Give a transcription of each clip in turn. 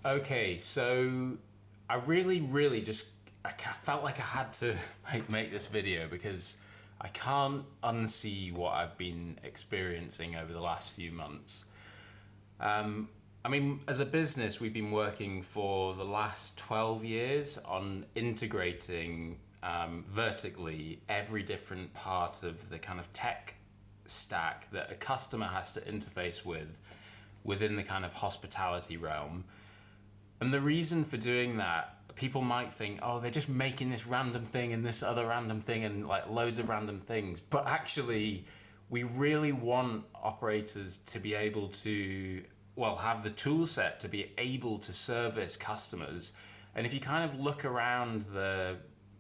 Okay, so I really just felt like I had to make this video because I can't unsee what I've been experiencing over the last few months. I mean, as a business, we've been working for the last 12 years on integrating vertically every different part of the kind of tech stack that a customer has to interface with within the kind of hospitality realm. And the reason for doing that, people might think, oh, they're just making this random thing and this other random thing and like loads of random things. But actually, we really want operators to be able to, well, have the tool set to be able to service customers. And if you kind of look around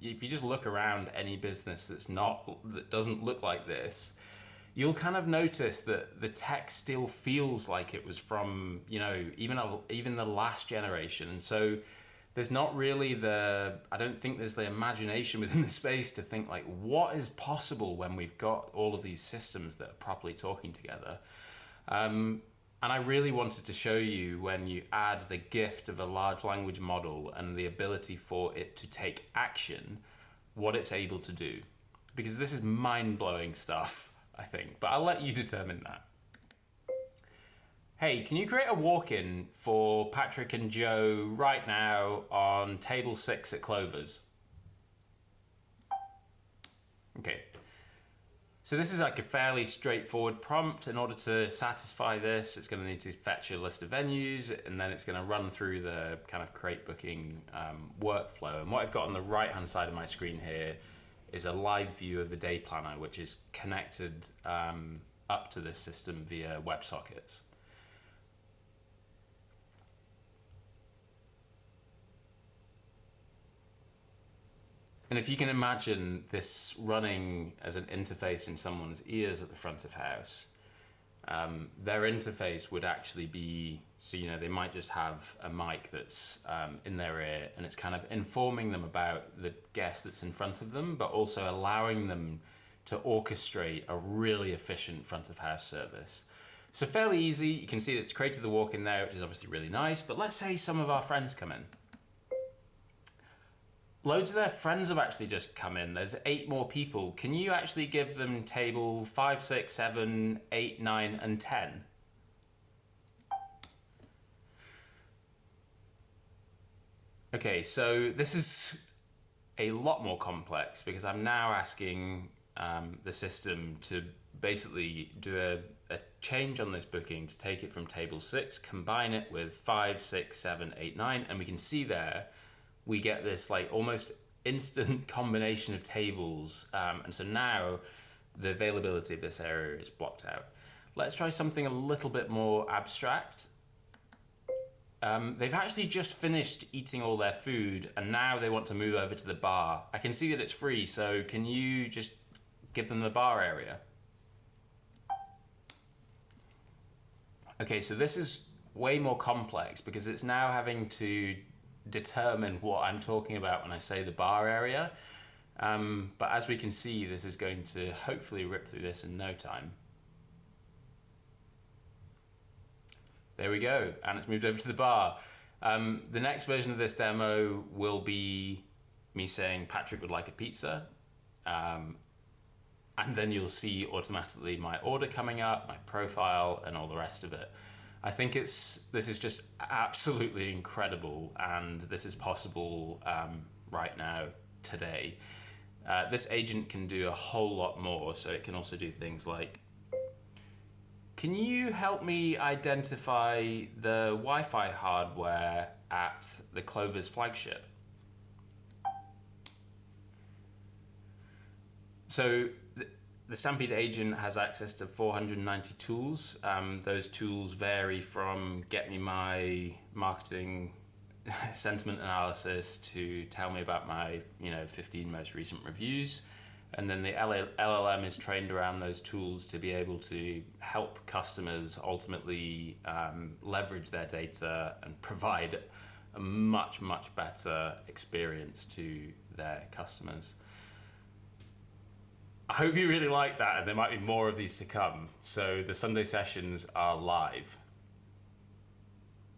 if you just look around any business that doesn't look like this, you'll kind of notice that the tech still feels like it was from, even the last generation. And so there's not really I don't think there's the imagination within the space to think like, what is possible when we've got all of these systems that are properly talking together? And I really wanted to show you when you add the gift of a large language model and the ability for it to take action, what it's able to do. Because this is mind-blowing stuff, I think, but I'll let you determine that. Hey, can you create a walk-in for Patrick and Joe right now on table 6 at Clover's? Okay. So this is like a fairly straightforward prompt. In order to satisfy this, it's going to need to fetch a list of venues, and then it's going to run through the kind of crate booking workflow. And what I've got on the right-hand side of my screen here is a live view of the day planner, which is connected up to this system via WebSockets. And if you can imagine this running as an interface in someone's ears at the front of house, their interface would actually be, so they might just have a mic that's in their ear, and it's kind of informing them about the guest that's in front of them, but also allowing them to orchestrate a really efficient front of house service. So fairly easy. You can see that it's created the walk-in there, which is obviously really nice, but let's say some of our friends come in. Loads of their friends have actually just come in. There's 8 more people. Can you actually give them table 5, 6, 7, 8, 9, and 10? Okay, so this is a lot more complex because I'm now asking the system to basically do a change on this booking to take it from table 6, combine it with 5, 6, 7, 8, 9, and we can see there we get this like almost instant combination of tables. And so now the availability of this area is blocked out. Let's try something a little bit more abstract. They've actually just finished eating all their food and now they want to move over to the bar. I can see that it's free, so can you just give them the bar area? Okay, so this is way more complex because it's now having to determine what I'm talking about when I say the bar area. But as we can see, this is going to hopefully rip through this in no time. There we go, and it's moved over to the bar. The next version of this demo will be me saying Patrick would like a pizza. And then you'll see automatically my order coming up, my profile, and all the rest of it. I think this is just absolutely incredible, and this is possible right now, today. This agent can do a whole lot more, so it can also do things like, can you help me identify the Wi-Fi hardware at the Clover's flagship? So the Stampede agent has access to 490 tools. Those tools vary from get me my marketing sentiment analysis to tell me about my 15 most recent reviews. And then the LLM is trained around those tools to be able to help customers ultimately leverage their data and provide a much, much better experience to their customers. I hope you really like that, and there might be more of these to come. So the Sunday sessions are live.